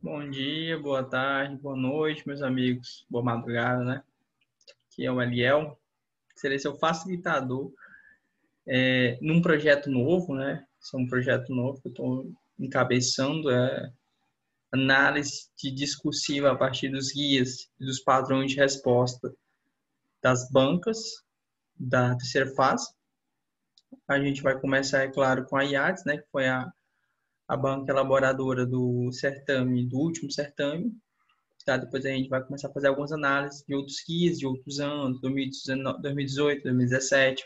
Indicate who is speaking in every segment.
Speaker 1: Bom dia, boa tarde, boa noite, meus amigos. Boa madrugada, né? Aqui é o Eliel. Serei seu facilitador num projeto novo, né? Esse é um projeto novo que eu estou encabeçando, análise discursiva a partir dos guias e dos padrões de resposta das bancas da terceira fase. A gente vai começar, é claro, com a IADES, né? Que foi a banca elaboradora do certame, do último certame. Tá? Depois a gente vai começar a fazer algumas análises de outros guias, de outros anos, 2019, 2018, 2017,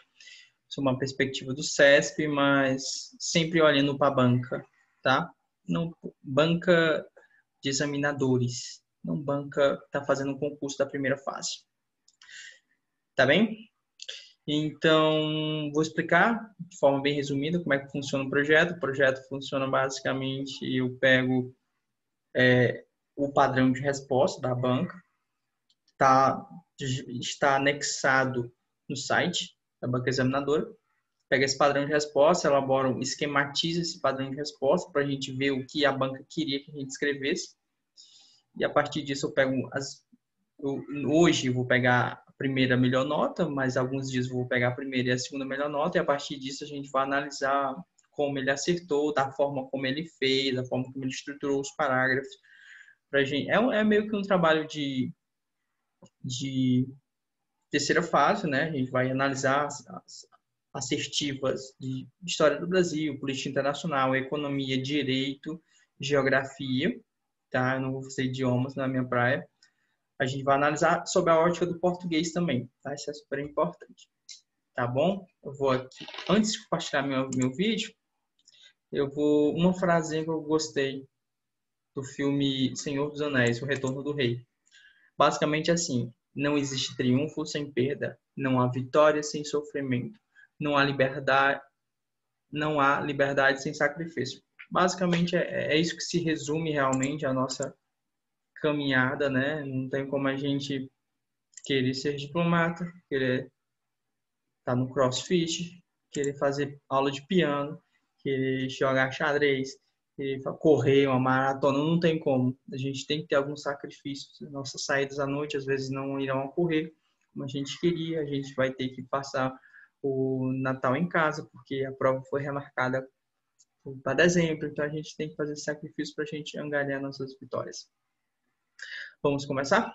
Speaker 1: sob uma perspectiva do CESP, mas sempre olhando para a banca, tá? Não banca de examinadores, não banca que está fazendo o concurso da primeira fase. Tá bem? Então, vou explicar de forma bem resumida como é que funciona o projeto. O projeto funciona basicamente, eu pego o padrão de resposta da banca, está anexado no site da banca examinadora. Pega esse padrão de resposta, elabora, esquematiza esse padrão de resposta para a gente ver o que a banca queria que a gente escrevesse. E a partir disso eu pego hoje eu vou pegar a primeira melhor nota, mas alguns dias eu vou pegar a primeira e a segunda melhor nota, e a partir disso a gente vai analisar como ele acertou, da forma como ele fez, da forma como ele estruturou os parágrafos. Pra gente, é meio que um trabalho de terceira fase, né? A gente vai analisar as assertivas de história do Brasil, política internacional, economia, direito, geografia, tá? Eu não vou fazer idiomas na minha praia. A gente vai analisar sobre a ótica do português também, tá? Isso é super importante, tá bom? Eu vou aqui, antes de compartilhar meu vídeo, uma frase que eu gostei do filme Senhor dos Anéis, O Retorno do Rei. Basicamente assim, não existe triunfo sem perda, não há vitória sem sofrimento, não há liberdade sem sacrifício. Basicamente é isso que se resume realmente a nossa caminhada, né? Não tem como a gente querer ser diplomata, querer estar no CrossFit, querer fazer aula de piano, querer jogar xadrez, querer correr uma maratona, não tem como. A gente tem que ter alguns sacrifícios. Nossas saídas à noite às vezes não irão ocorrer como a gente queria, a gente vai ter que passar o Natal em casa, porque a prova foi remarcada para dezembro, então a gente tem que fazer sacrifício para a gente angariar nossas vitórias. Vamos começar?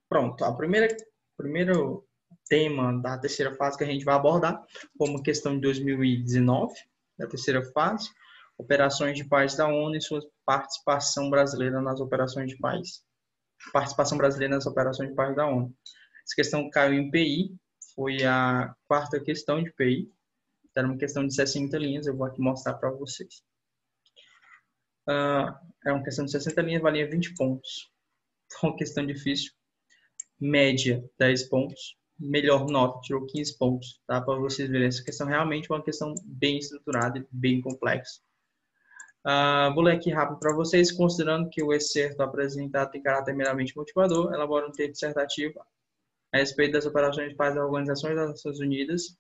Speaker 1: Pronto, primeiro tema da terceira fase que a gente vai abordar, como questão de 2019, da terceira fase, operações de paz da ONU e sua participação brasileira nas operações de paz. Participação brasileira nas operações de paz da ONU. Essa questão caiu em PI, foi a quarta questão de PI, era uma questão de 60 linhas, eu vou aqui mostrar para vocês. É uma questão de 60 linhas, valia 20 pontos. Foi uma questão difícil. Média, 10 pontos. Melhor nota, tirou 15 pontos. Tá? Para vocês verem, essa questão realmente é uma questão bem estruturada e bem complexa. Vou ler aqui rápido para vocês. Considerando que o excerto apresentado tem caráter meramente motivador, elabora um texto dissertativo a respeito das operações de paz da Organização das Nações Unidas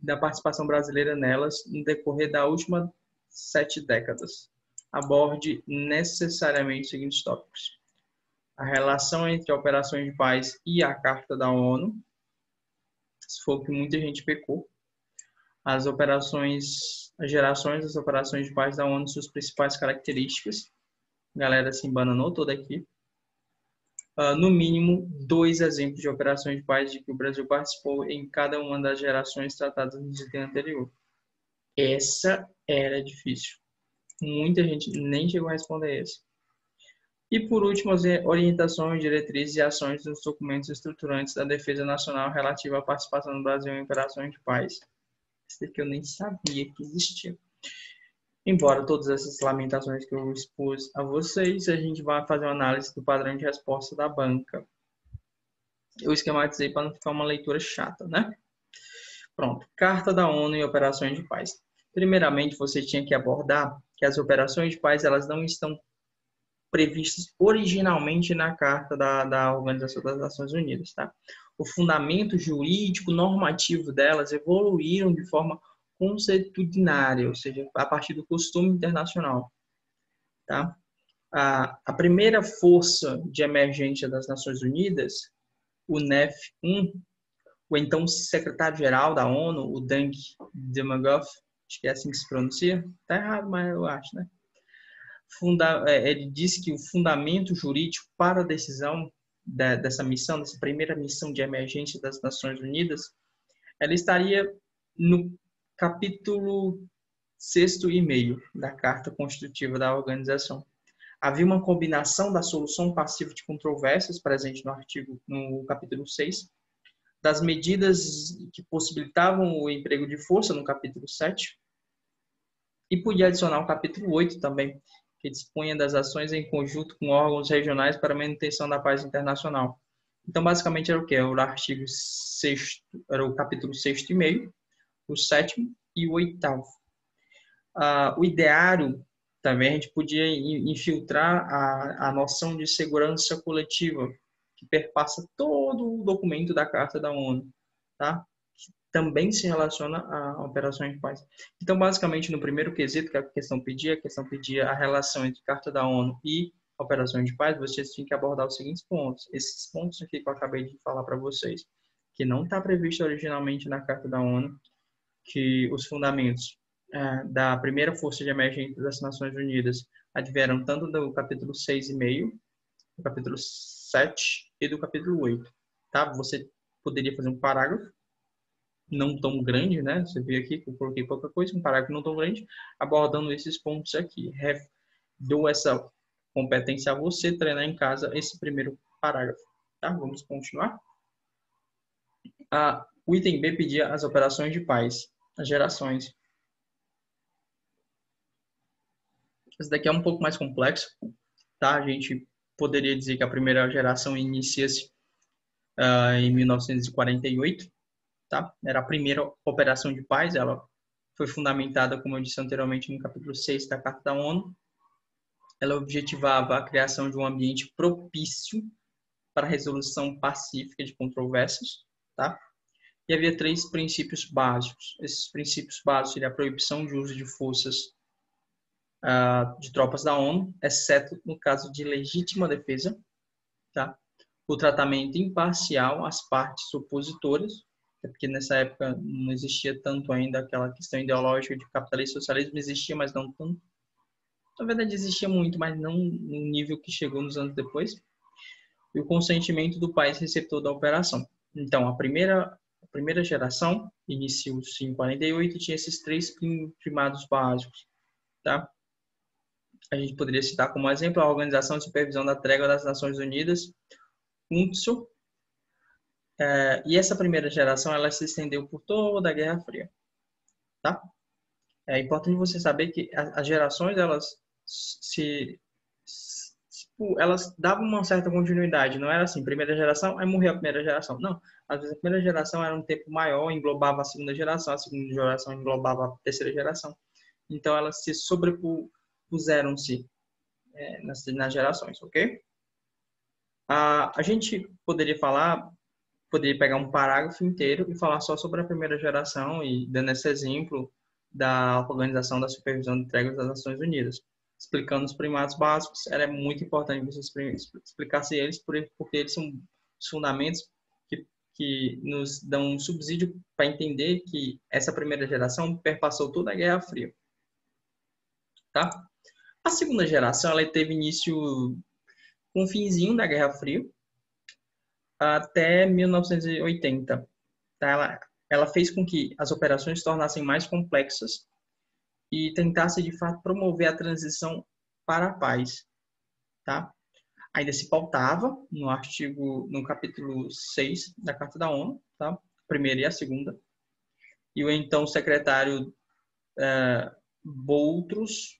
Speaker 1: e da participação brasileira nelas no decorrer das últimas 7 décadas. Aborde necessariamente os seguintes tópicos: a relação entre operações de paz e a Carta da ONU, isso foi o que muita gente pecou, as gerações das operações de paz da ONU, suas principais características, a galera se embananou toda aqui, no mínimo 2 exemplos de operações de paz de que o Brasil participou em cada uma das gerações tratadas no item anterior. Essa era difícil. Muita gente nem chegou a responder essa. E, por último, as orientações, diretrizes e ações dos documentos estruturantes da Defesa Nacional relativa à participação do Brasil em operações de paz. Isso daqui eu nem sabia que existia. Embora todas essas lamentações que eu expus a vocês, a gente vai fazer uma análise do padrão de resposta da banca. Eu esquematizei para não ficar uma leitura chata, né? Pronto. Carta da ONU e operações de paz. Primeiramente, você tinha que abordar que as operações de paz elas não estão previstas originalmente na Carta da Organização das Nações Unidas. Tá? O fundamento jurídico normativo delas evoluíram de forma consuetudinária, ou seja, a partir do costume internacional. Tá? A primeira força de emergência das Nações Unidas, o NEF-1, o então secretário-geral da ONU, o Deng Dimagoff, acho que é assim que se pronuncia, tá errado, mas eu acho, né? Ele disse que o fundamento jurídico para a decisão dessa missão, dessa primeira missão de emergência das Nações Unidas, ela estaria no capítulo 6º e meio da Carta Constitutiva da organização. Havia uma combinação da solução passiva de controvérsias, presente no capítulo 6, das medidas que possibilitavam o emprego de força, no capítulo 7, e podia adicionar o capítulo 8 também, que dispunha das ações em conjunto com órgãos regionais para a manutenção da paz internacional. Então, basicamente, era o quê? Era o artigo 6º, era o capítulo 6º e meio, o 7º e o 8º. O ideário, também, a gente podia infiltrar a noção de segurança coletiva, que perpassa todo o documento da Carta da ONU, tá? Também se relaciona a operações de paz. Então, basicamente, no primeiro quesito que a questão pedia a relação entre Carta da ONU e operações de paz, vocês tinham que abordar os seguintes pontos. Esses pontos aqui que eu acabei de falar para vocês, que não está previsto originalmente na Carta da ONU, que os fundamentos da primeira força de emergência das Nações Unidas advieram tanto do capítulo 6,5, do capítulo 7 e do capítulo 8. Tá? Você poderia fazer um parágrafo não tão grande, né? Você vê aqui que eu coloquei pouca coisa, um parágrafo não tão grande, abordando esses pontos aqui. Dou essa competência a você treinar em casa esse primeiro parágrafo. Tá? Vamos continuar. O item B pedia as operações de paz, as gerações. Esse daqui é um pouco mais complexo, tá? A gente poderia dizer que a primeira geração inicia-se em 1948, tá? Era a primeira operação de paz, ela foi fundamentada, como eu disse anteriormente, no capítulo 6 da Carta da ONU. Ela objetivava a criação de um ambiente propício para a resolução pacífica de controvérsias, tá? E havia 3 princípios básicos. Esses princípios básicos seriam a proibição de uso de forças de tropas da ONU, exceto no caso de legítima defesa, tá? O tratamento imparcial às partes opositoras, porque nessa época não existia tanto ainda aquela questão ideológica de capitalismo e socialismo, existia, mas não tanto. Na verdade, existia muito, mas não no nível que chegou nos anos depois. E o consentimento do país receptor da operação. Então, a primeira geração iniciou-se em 48 e tinha esses 3 primados básicos, tá? A gente poderia citar como exemplo a Organização de Supervisão da Trégua das Nações Unidas, UNSO, e essa primeira geração ela se estendeu por toda a Guerra Fria, tá? É importante você saber que as gerações elas davam uma certa continuidade, não era assim, primeira geração, aí morreu a primeira geração. Não, às vezes a primeira geração era um tempo maior, englobava a segunda geração englobava a terceira geração. Então elas se sobrepuseram-se nas gerações, ok? A gente poderia pegar um parágrafo inteiro e falar só sobre a primeira geração e dando esse exemplo da Organização da Supervisão de Tréguas das Nações Unidas, explicando os primados básicos. Era muito importante você explicasse eles, porque eles são os fundamentos que nos dão um subsídio para entender que essa primeira geração perpassou toda a Guerra Fria. Tá? A segunda geração ela teve início com o finzinho da Guerra Fria até 1980. Tá? Ela fez com que as operações se tornassem mais complexas e tentasse, de fato, promover a transição para a paz. Tá? Ainda se pautava no capítulo 6 da Carta da ONU, tá? A primeira e a segunda. E o então secretário Boutros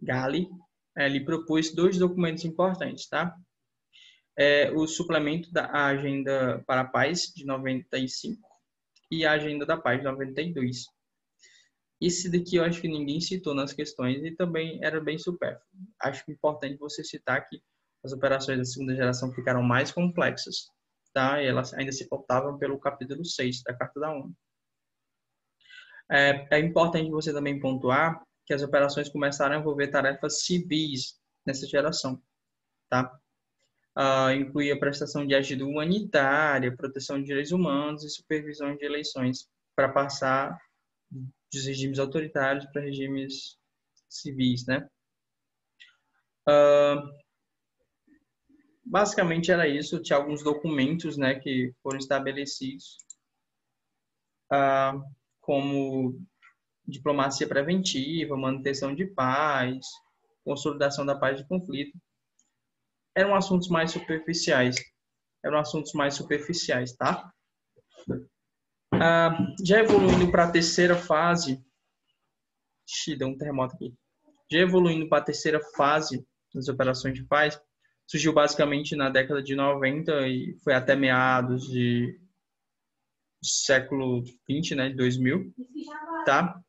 Speaker 1: Ghali, ele propôs 2 documentos importantes, tá? O suplemento da Agenda para a Paz, de 95, e a Agenda da Paz, de 92. Esse daqui eu acho que ninguém citou nas questões e também era bem supérfluo. Acho que é importante você citar que as operações da segunda geração ficaram mais complexas, tá? E elas ainda se pautavam pelo capítulo 6 da Carta da ONU. É importante você também pontuar que as operações começaram a envolver tarefas civis nessa geração, tá? Incluía a prestação de ajuda humanitária, proteção de direitos humanos e supervisão de eleições, para passar dos regimes autoritários para regimes civis, né? Basicamente era isso. Tinha alguns documentos, né, que foram estabelecidos, como diplomacia preventiva, manutenção de paz, consolidação da paz de conflito. Eram assuntos mais superficiais. Tá? Já evoluindo para a terceira fase, deu um terremoto aqui. Já evoluindo para a terceira fase das operações de paz, surgiu basicamente na década de 90 e foi até meados do século 20, né, de 2000, tá?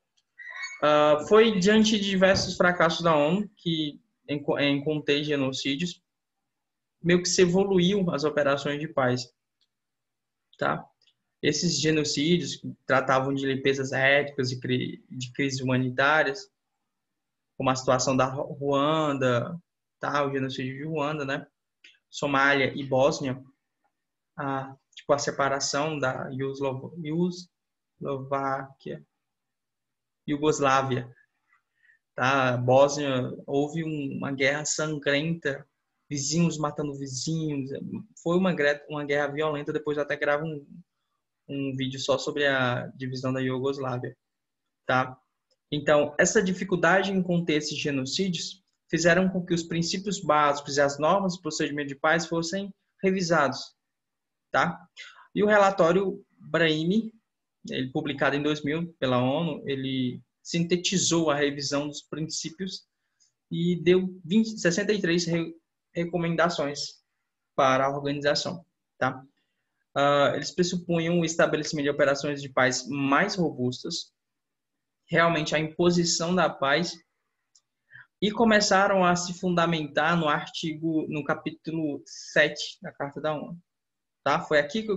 Speaker 1: Foi diante de diversos fracassos da ONU, que em conter genocídios, meio que se evoluiu as operações de paz, tá? Esses genocídios que tratavam de limpezas étnicas e de crises humanitárias, como a situação da Ruanda, tá? O genocídio de Ruanda, né? Somália e Bósnia, tipo a separação da Iugoslávia, tá? Bósnia, houve uma guerra sangrenta, vizinhos matando vizinhos, foi uma guerra violenta. Depois eu até gravo um vídeo só sobre a divisão da Iugoslávia, tá? Então, essa dificuldade em conter esses genocídios fizeram com que os princípios básicos e as normas do procedimento de paz fossem revisados, tá? E o relatório Brahimi, ele publicado em 2000 pela ONU, ele sintetizou a revisão dos princípios e deu 63 recomendações para a organização, tá? Eles pressupunham o estabelecimento de operações de paz mais robustas, realmente a imposição da paz, e começaram a se fundamentar no capítulo 7 da Carta da ONU. Tá? Foi aqui que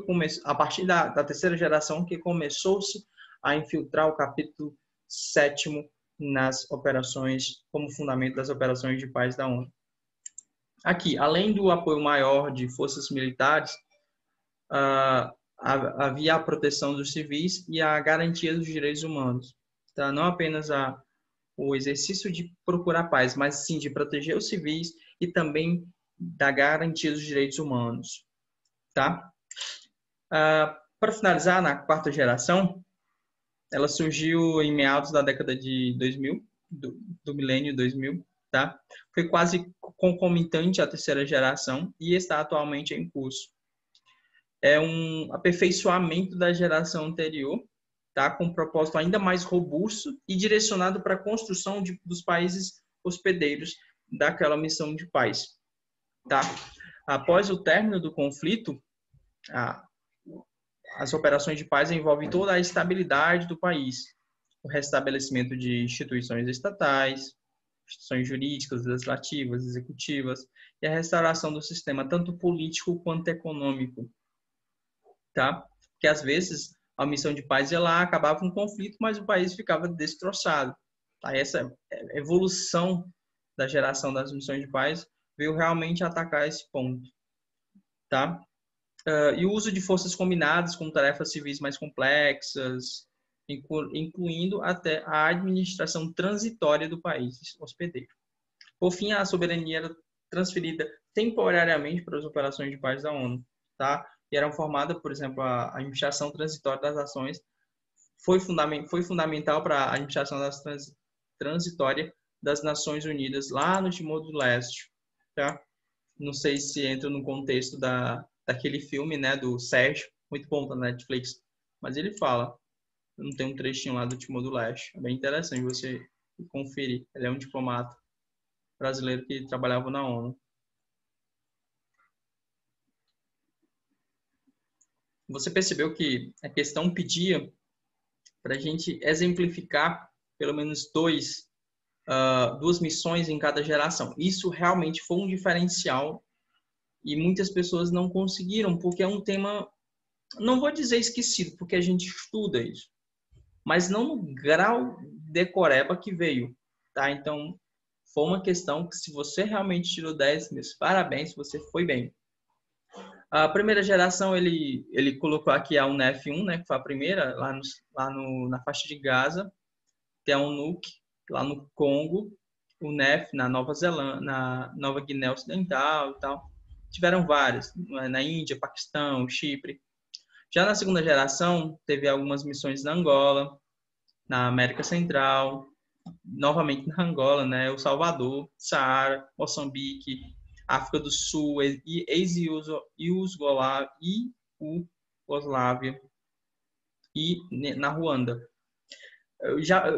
Speaker 1: a partir da terceira geração, que começou-se a infiltrar o capítulo 7º nas operações, como fundamento das operações de paz da ONU. Aqui, além do apoio maior de forças militares, havia a proteção dos civis e a garantia dos direitos humanos. Tá? Não apenas o exercício de procurar paz, mas sim de proteger os civis e também da garantia dos direitos humanos. Tá? Para finalizar, na quarta geração, ela surgiu em meados da década de 2000, do milênio 2000, tá? Foi quase concomitante à terceira geração e está atualmente em curso. É um aperfeiçoamento da geração anterior, tá? Com um propósito ainda mais robusto e direcionado para a construção dos países hospedeiros daquela missão de paz, tá? Após o término do conflito, as operações de paz envolvem toda a estabilidade do país, o restabelecimento de instituições estatais, instituições jurídicas, legislativas, executivas, e a restauração do sistema tanto político quanto econômico, tá? Porque às vezes a missão de paz ia lá, acabava com um conflito, mas o país ficava destroçado. Tá? Essa evolução da geração das missões de paz veio realmente atacar esse ponto, tá? E o uso de forças combinadas com tarefas civis mais complexas, incluindo até a administração transitória do país hospedeiro. Por fim, a soberania era transferida temporariamente para as operações de paz da ONU, tá? E eram formadas, por exemplo, a administração transitória das ações foi fundamental para a administração transitória das Nações Unidas lá no Timor-Leste, tá? Não sei se entra no contexto daquele filme, né, do Sérgio, muito bom da Netflix, mas ele fala, não tem um trechinho lá do Timor-Leste, é bem interessante você conferir. Ele é um diplomata brasileiro que trabalhava na ONU. Você percebeu que a questão pedia para a gente exemplificar pelo menos duas missões em cada geração. Isso realmente foi um diferencial e muitas pessoas não conseguiram, porque é um tema, não vou dizer esquecido, porque a gente estuda isso, mas não no grau decoreba que veio. tá? Então, foi uma questão que, se você realmente tirou 10, meus parabéns, você foi bem. A primeira geração, ele colocou aqui a UNEF-1, né, que foi a primeira, na faixa de Gaza. Tem a UNUC, lá no Congo. UNEF, na Nova Zelândia, na Nova Guiné Ocidental e tal. Tiveram várias, na Índia, Paquistão, Chipre. Já na segunda geração, teve algumas missões na Angola, na América Central, novamente na Angola, né, El Salvador, Saara, Moçambique, África do Sul, ex-Iugoslávia e na Ruanda.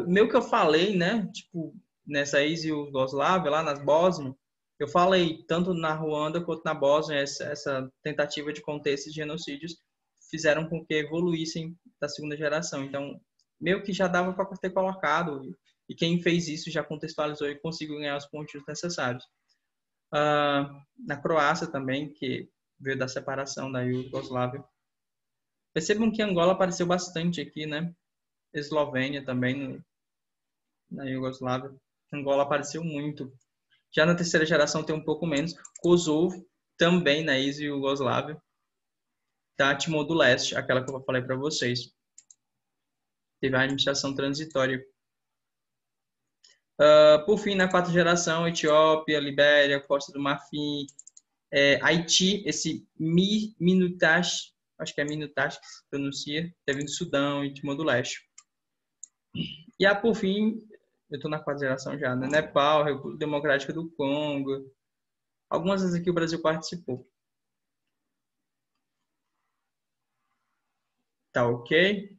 Speaker 1: Meio que eu falei, né, tipo, nessa ex-Iugoslávia, lá nas Bósnia, eu falei, tanto na Ruanda quanto na Bósnia, essa tentativa de conter esses genocídios fizeram com que evoluíssem da segunda geração. Então, meio que já dava para ter colocado, e quem fez isso já contextualizou e conseguiu ganhar os pontos necessários. Na Croácia também, que veio da separação da Iugoslávia. Percebam que Angola apareceu bastante aqui, né? Eslovênia também, na Iugoslávia. Angola apareceu muito. Já na terceira geração tem um pouco menos. Kosovo, também na ex-Iugoslávia. Tá? Timor do Leste, aquela que eu falei para vocês. Teve a administração transitória. Por fim, na quarta geração, Etiópia, Libéria, Costa do Marfim, Haiti, esse Minutash, acho que é Minutash que se pronuncia, teve no Sudão e Timor do Leste. E por fim, eu estou na quarta geração já, né? Nepal, República Democrática do Congo. Algumas vezes aqui o Brasil participou. Tá ok?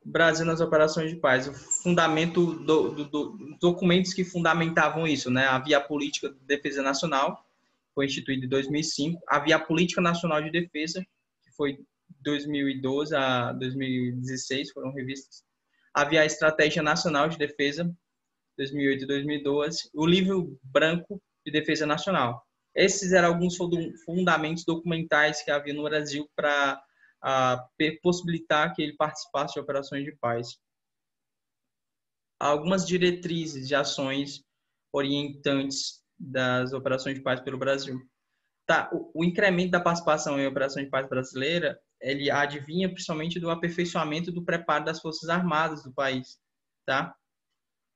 Speaker 1: Brasil nas operações de paz. O fundamento documentos que fundamentavam isso, né? Havia a Política de Defesa Nacional, foi instituída em 2005. Havia a Política Nacional de Defesa, que foi de 2012 a 2016, foram revistas. Havia a Estratégia Nacional de Defesa, 2008 e 2012. O Livro Branco de Defesa Nacional. Esses eram alguns fundamentos documentais que havia no Brasil para possibilitar que ele participasse de operações de paz. Algumas diretrizes de ações orientantes das operações de paz pelo Brasil. Tá, o incremento da participação em operações de paz brasileira, ele advinha principalmente do aperfeiçoamento do preparo das Forças Armadas do país, tá?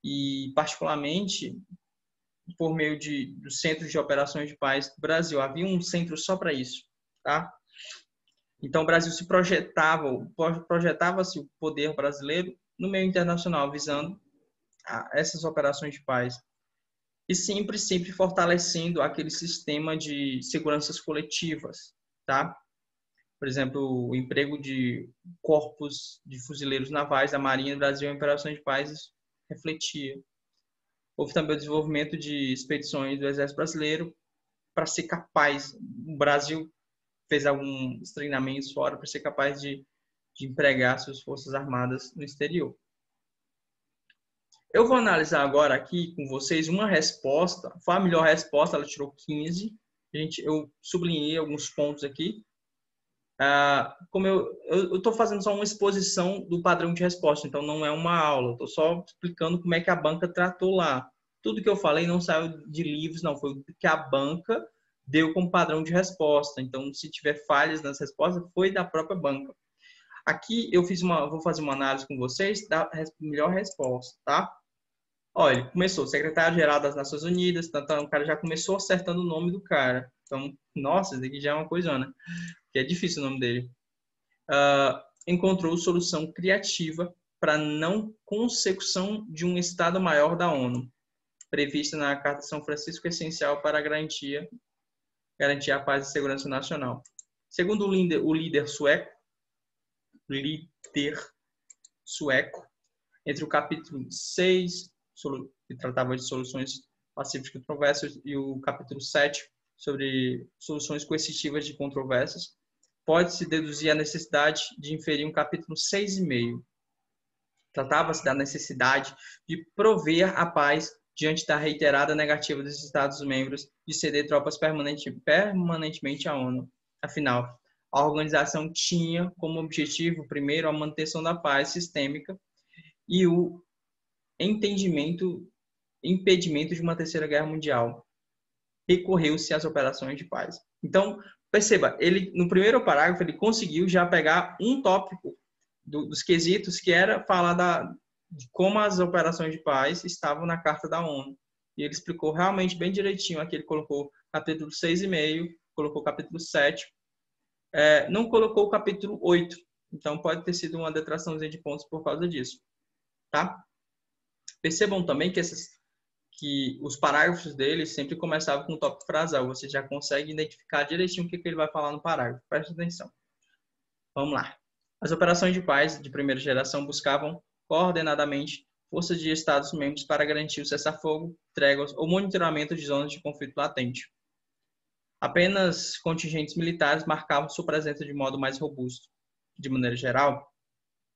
Speaker 1: E particularmente por meio do Centro de Operações de Paz do Brasil. Havia um centro só para isso, tá? Então, o Brasil projetava-se o poder brasileiro no meio internacional, visando essas operações de paz. E sempre fortalecendo aquele sistema de seguranças coletivas, tá? Por exemplo, o emprego de corpos de fuzileiros navais da Marinha do Brasil em operações de paz refletia. Houve também o desenvolvimento de expedições do Exército Brasileiro para ser capaz, o Brasil fez alguns treinamentos fora para ser capaz de empregar suas forças armadas no exterior. Eu vou analisar agora aqui com vocês uma resposta. Foi a melhor resposta, ela tirou 15. Eu sublinhei alguns pontos aqui. Como eu estou fazendo só uma exposição do padrão de resposta, então não é uma aula. Estou só explicando como é que a banca tratou lá. Tudo que eu falei não saiu de livros, não. Foi o que a banca deu como padrão de resposta. Então, se tiver falhas nas respostas, foi da própria banca. Aqui eu vou fazer uma análise com vocês da melhor resposta, tá? Olha, começou, secretário-geral das Nações Unidas, então o cara já começou acertando o nome do cara. Então, nossa, isso aqui já é uma coisona, que é difícil o nome dele. Encontrou solução criativa para não consecução de um Estado-Maior da ONU, prevista na Carta de São Francisco, essencial para garantir a paz e segurança nacional. Segundo o líder sueco, entre o capítulo 6, que tratava de soluções pacíficas de controvérsias, e o capítulo 7, sobre soluções coercitivas de controvérsias, pode-se deduzir a necessidade de inferir um capítulo 6,5. Tratava-se da necessidade de prover a paz diante da reiterada negativa dos Estados-membros de ceder tropas permanentemente à ONU. Afinal, a organização tinha como objetivo, primeiro, a manutenção da paz sistêmica e o impedimento de uma terceira guerra mundial. Recorreu-se às operações de paz. Então, perceba, ele no primeiro parágrafo ele conseguiu já pegar um tópico dos quesitos que era falar de como as operações de paz estavam na Carta da ONU. E ele explicou realmente bem direitinho. Aqui ele colocou capítulo 6,5, colocou capítulo 7, não colocou o capítulo 8. Então, pode ter sido uma detraçãozinha de pontos por causa disso. Tá? Percebam também que os parágrafos dele sempre começavam com um tópico frasal. Você já consegue identificar direitinho o que ele vai falar no parágrafo. Preste atenção. Vamos lá. As operações de paz de primeira geração buscavam coordenadamente forças de Estados-membros para garantir o cessar-fogo, tréguas ou monitoramento de zonas de conflito latente. Apenas contingentes militares marcavam sua presença de modo mais robusto. De maneira geral,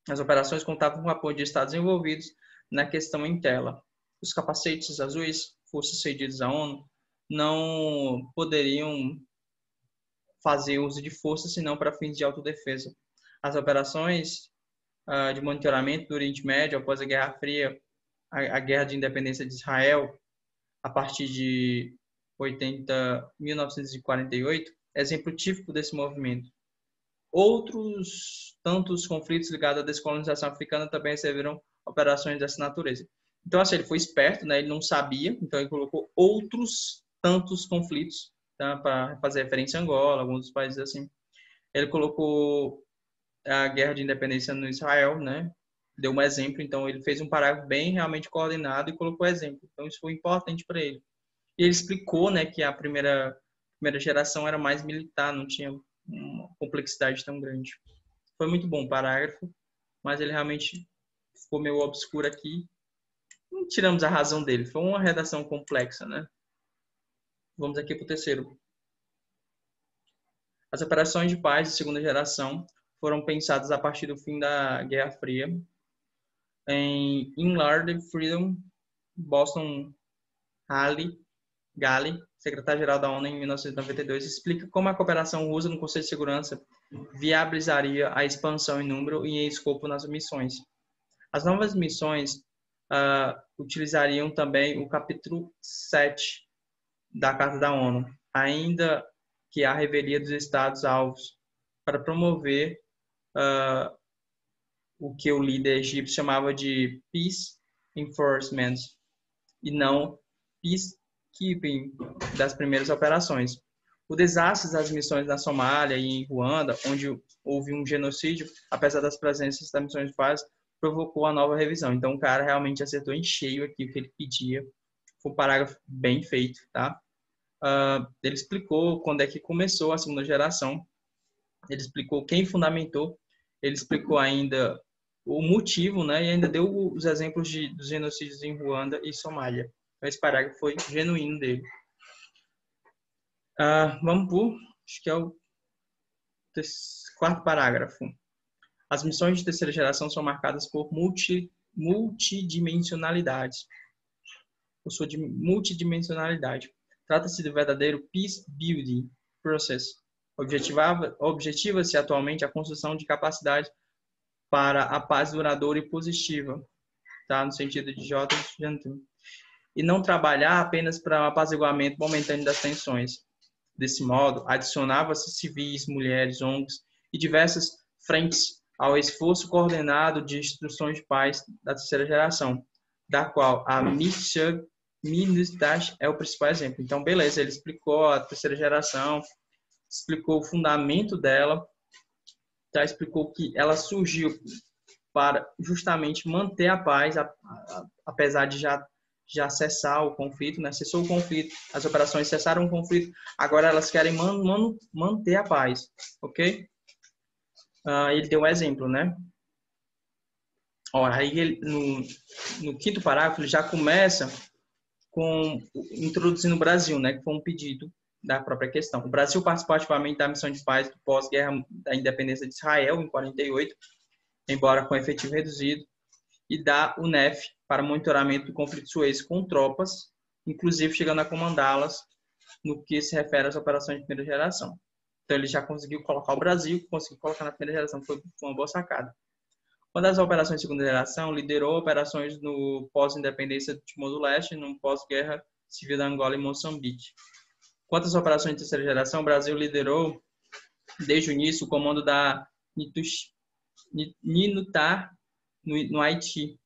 Speaker 1: as operações contavam com o apoio de Estados envolvidos na questão em tela. Os capacetes azuis, forças cedidas à ONU, não poderiam fazer uso de força senão para fins de autodefesa. As operações de monitoramento do Oriente Médio após a Guerra Fria, a Guerra de Independência de Israel, a partir de 1948, exemplo típico desse movimento. Outros tantos conflitos ligados à descolonização africana também receberam operações dessa natureza. Então, assim, ele foi esperto, né? Ele não sabia, então ele colocou outros tantos conflitos, tá? Para fazer referência a Angola, alguns dos países assim. Ele colocou a Guerra de Independência no Israel, né? Deu um exemplo, então ele fez um parágrafo bem realmente coordenado e colocou exemplo. Então, isso foi importante para ele. E ele explicou, né, que a primeira geração era mais militar, não tinha uma complexidade tão grande. Foi muito bom o parágrafo, mas ele realmente ficou meio obscuro aqui. Não tiramos a razão dele, foi uma redação complexa, né? Vamos aqui para o terceiro. As operações de paz de segunda geração foram pensadas a partir do fim da Guerra Fria. Em Enlarged Freedom, Boston Gale, secretário-geral da ONU em 1992, explica como a cooperação russa no Conselho de Segurança viabilizaria a expansão em número e em escopo nas missões. As novas missões utilizariam também o capítulo 7 da Carta da ONU, ainda que a revelia dos Estados-alvos, para promover o que o líder egípcio chamava de peace enforcement e não peacekeeping das primeiras operações. O desastre das missões na Somália e em Ruanda, onde houve um genocídio, apesar das presenças das missões de paz, provocou a nova revisão. Então, o cara realmente acertou em cheio aqui o que ele pedia. Foi um parágrafo bem feito, tá? Ele explicou quando é que começou a segunda geração. Ele explicou quem fundamentou. Ele explicou ainda o motivo, né? E ainda deu os exemplos dos genocídios em Ruanda e Somália. Então, esse parágrafo foi genuíno dele. Vamos para acho que é o quarto parágrafo. As missões de terceira geração são marcadas por multidimensionalidade. Trata-se do verdadeiro peace building process. Objetiva-se atualmente a construção de capacidade para a paz duradoura e positiva, tá? No sentido de J. E não trabalhar apenas para o apaziguamento momentâneo das tensões. Desse modo, adicionava-se civis, mulheres, ONGs e diversas frentes ao esforço coordenado de instituições de paz da terceira geração, da qual a MINUSTAH é o principal exemplo. Então, beleza, ele explicou a terceira geração, explicou o fundamento dela, tá? Explicou que ela surgiu para justamente manter a paz, apesar de já cessar o conflito, né? Cessou o conflito, as operações cessaram o conflito, agora elas querem manter a paz, ok? Ele deu um exemplo, né? Aí ele, no quinto parágrafo, ele já começa introduzindo o Brasil, né? Que foi um pedido da própria questão. O Brasil participou ativamente da missão de paz do pós-guerra da independência de Israel, em 48, embora com efetivo reduzido, e da UNEF para monitoramento do conflito Suez com tropas, inclusive chegando a comandá-las no que se refere às operações de primeira geração. Então, ele já conseguiu colocar o Brasil, conseguiu colocar na primeira geração, foi uma boa sacada. Uma das operações de segunda geração liderou operações no pós-independência do Timor-do-Leste e no pós-guerra civil da Angola e Moçambique. Quanto às operações de terceira geração, o Brasil liderou desde o início o comando da NINUTAR no Haiti,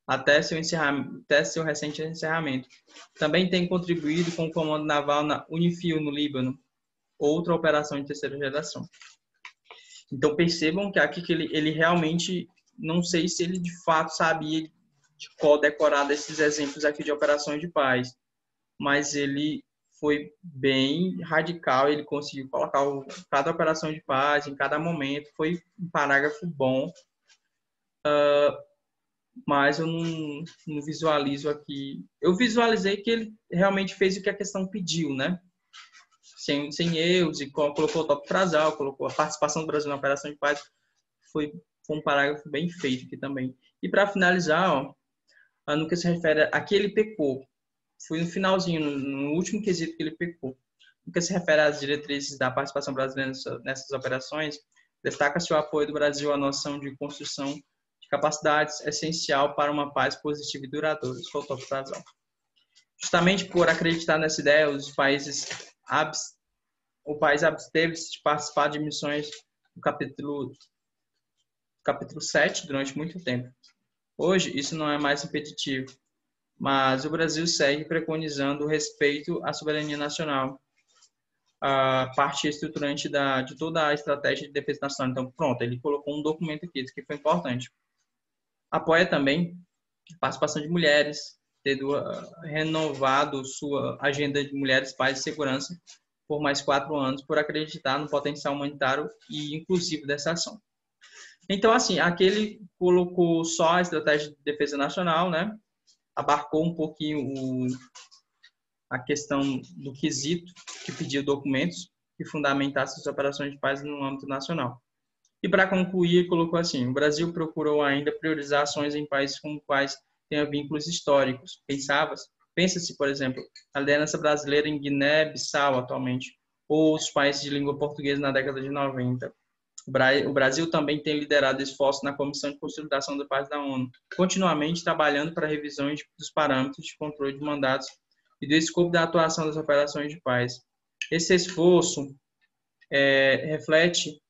Speaker 1: até seu recente encerramento. Também tem contribuído com o comando naval na Unifil, no Líbano, outra operação de terceira geração. Então percebam que aqui que ele realmente, não sei se ele de fato sabia de qual decorar desses exemplos aqui de operações de paz, mas ele foi bem radical, ele conseguiu colocar cada operação de paz em cada momento, foi um parágrafo bom, mas eu não visualizo aqui. Eu visualizei que ele realmente fez o que a questão pediu, né? Sem erros, e colocou o tópico frasal, colocou a participação do Brasil na operação de paz, foi um parágrafo bem feito aqui também. E para finalizar, ó, no que se refere a que ele pecou, foi no finalzinho, no último quesito que ele pecou. No que se refere às diretrizes da participação brasileira nessas operações, destaca-se o apoio do Brasil à noção de construção de capacidades essencial para uma paz positiva e duradoura. Isso foi o tópico frasal. Justamente por acreditar nessa ideia, o país absteve-se de participar de missões do capítulo 7 durante muito tempo. Hoje, isso não é mais impeditivo, mas o Brasil segue preconizando o respeito à soberania nacional, a parte estruturante de toda a estratégia de defesa nacional. Então, pronto, ele colocou um documento aqui, isso que foi importante. Apoia também a participação de mulheres, tendo renovado sua agenda de mulheres, paz e segurança por mais 4 anos, por acreditar no potencial humanitário e inclusivo dessa ação. Então, assim, aqui ele colocou só a estratégia de defesa nacional, né? Abarcou um pouquinho a questão do quesito que pediu documentos que fundamentassem as operações de paz no âmbito nacional. E para concluir, colocou assim: o Brasil procurou ainda priorizar ações em países com os quais tenha vínculos históricos. Pensa-se, por exemplo, a liderança brasileira em Guiné-Bissau atualmente, ou os países de língua portuguesa na década de 90. O Brasil também tem liderado esforços na Comissão de Consolidação da Paz da ONU, continuamente trabalhando para revisões dos parâmetros de controle de mandatos e do escopo da atuação das operações de paz. Esse esforço reflete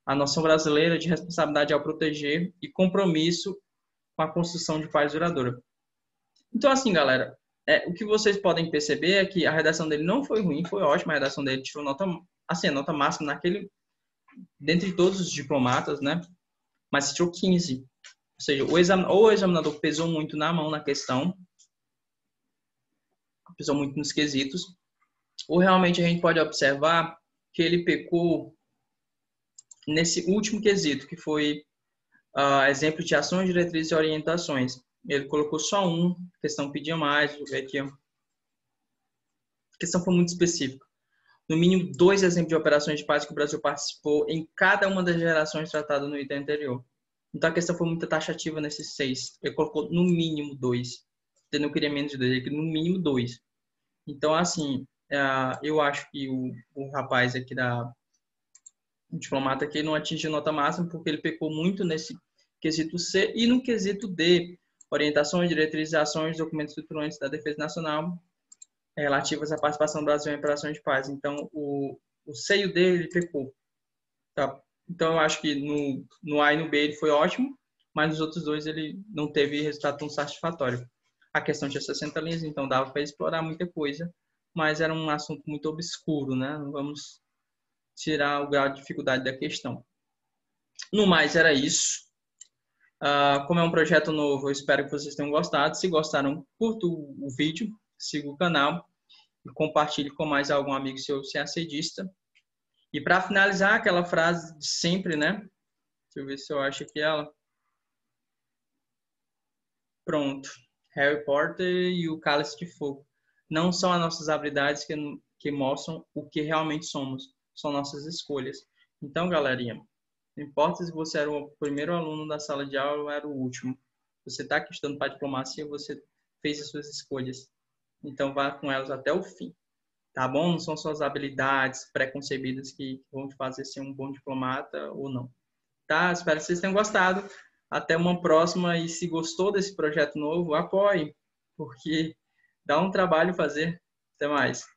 Speaker 1: a noção brasileira de responsabilidade ao proteger e compromisso com a construção de paz duradoura. Então, assim, galera, o que vocês podem perceber é que a redação dele não foi ruim, foi ótima. A redação dele tirou nota máxima dentre todos os diplomatas, né? Mas tirou 15. Ou seja, o examinador pesou muito na mão na questão, pesou muito nos quesitos, ou realmente a gente pode observar que ele pecou nesse último quesito, que foi exemplo de ações, diretrizes e orientações. Ele colocou só um, a questão pedia mais, vou ver aqui. A questão foi muito específica. No mínimo 2 exemplos de operações de paz que o Brasil participou em cada uma das gerações tratadas no item anterior. Então a questão foi muito taxativa nesses 6. Ele colocou no mínimo 2. Ele não queria menos de 2, ele queria no mínimo 2. Então, assim, eu acho que o rapaz aqui o diplomata aqui não atingiu nota máxima porque ele pecou muito nesse quesito C e no quesito D, orientações, diretrizes, ações, documentos estruturantes da defesa nacional relativas à participação do Brasil em operações de paz. Então, o C e o D ele pecou. Tá? Então, eu acho que no A e no B ele foi ótimo, mas nos outros 2 ele não teve resultado tão satisfatório. A questão tinha 60 linhas, então dava para explorar muita coisa, mas era um assunto muito obscuro, né? Não vamos tirar o grau de dificuldade da questão. No mais, era isso. Como é um projeto novo, eu espero que vocês tenham gostado. Se gostaram, curta o vídeo, siga o canal e compartilhe com mais algum amigo seu ciancedista. E para finalizar, aquela frase de sempre, né? Deixa eu ver se eu acho aqui ela. Pronto. Harry Potter e o Cálice de Fogo. Não são as nossas habilidades que mostram o que realmente somos. São nossas escolhas. Então, galerinha, não importa se você era o primeiro aluno da sala de aula ou era o último. Você está aqui estudando para diplomacia, você fez as suas escolhas. Então, vá com elas até o fim. Tá bom? Não são suas habilidades preconcebidas que vão te fazer ser um bom diplomata ou não. Tá? Espero que vocês tenham gostado. Até uma próxima e se gostou desse projeto novo, apoie, porque dá um trabalho fazer. Até mais.